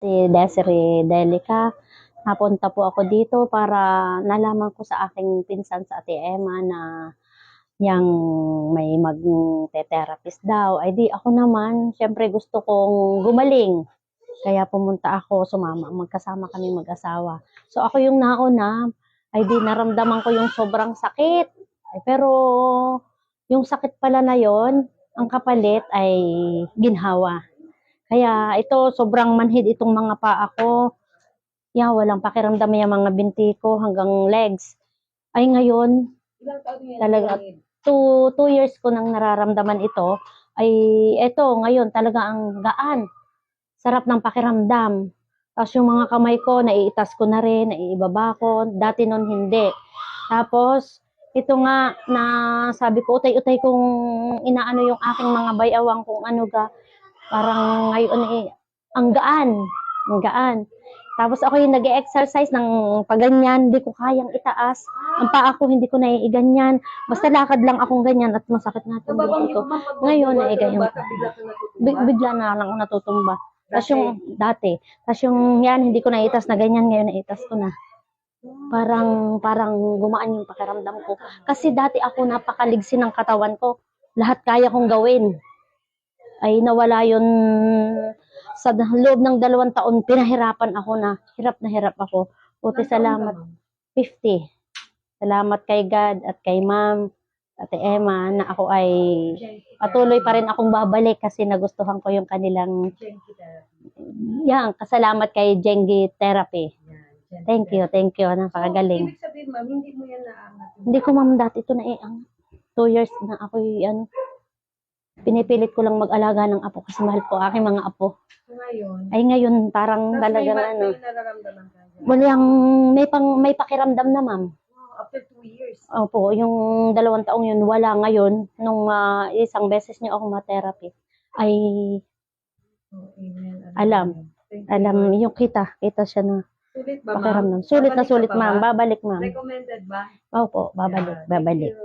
Si Desiree Delica. Napunta po ako dito para nalaman ko sa aking pinsan sa Ate Emma na yang may mag-therapist daw. Ay di ako naman, syempre gusto kong gumaling. Kaya pumunta ako, sumama, magkasama kami mag-asawa. So ako yung nauna, ay di naramdaman ko yung sobrang sakit. Ay, pero yung sakit pala na yon, ang kapalit ay ginhawa. Kaya ito, sobrang manhid itong mga paa ko. Walang pakiramdam yung mga binti ko hanggang legs. Ay ngayon, talaga, 2 years ko nang nararamdaman ito. Ay eto, ngayon talaga ang gaan. Sarap ng pakiramdam. Tapos yung mga kamay ko, naiitas ko na rin, naiibaba ko. Dati nun hindi. Tapos, ito nga na sabi ko, utay-utay kong inaano yung aking mga bayawang kung ano ga. Parang ngayon ang gaan. Ang gaan. Tapos ako yung nag-exercise ng paganyan, hindi ko kayang itaas. Ang paa ko hindi ko naiiganyan. Basta lakad lang akong ganyan at masakit nga itong dito. Ngayon, naiganyan. Bigla na lang ako natutumba. Tapos yung dati. Tapos yung yan, hindi ko naitas na ganyan. Ngayon, naitas ko na. Parang gumaan yung pakiramdam ko. Kasi dati ako napakaligsi ng katawan ko. Lahat kaya kong gawin. Ay nawala yun sa loob ng 2 taon, pinahirapan ako na hirap ako. Buti salamat, 50. Salamat kay God at kay Ma'am, Ate Emma, na ako ay patuloy pa rin akong babalik kasi nagustuhan ko yung kanilang kasalamat kay Jengi Therapy. Thank you, napakagaling. Ibig sabihin, ma'am, hindi mo yan naangat. Hindi ko, ma'am, dati ito na 2 years na ako pinipilit ko lang mag-alaga ng apo kasi mahal ko aking mga apo. Ngayon? Ay ngayon, parang talagang may nararamdaman ka dyan? Walang, may pakiramdam na, ma'am. After 2 years? Opo, yung 2 taong yun, wala ngayon. Nung isang beses niyo ako ma-therapy, ay alam yung kita siya na sulit ba, pakiramdam. ma'am? Sulit na sulit, ma'am. Babalik, ma'am. Recommended ba? Opo, babalik.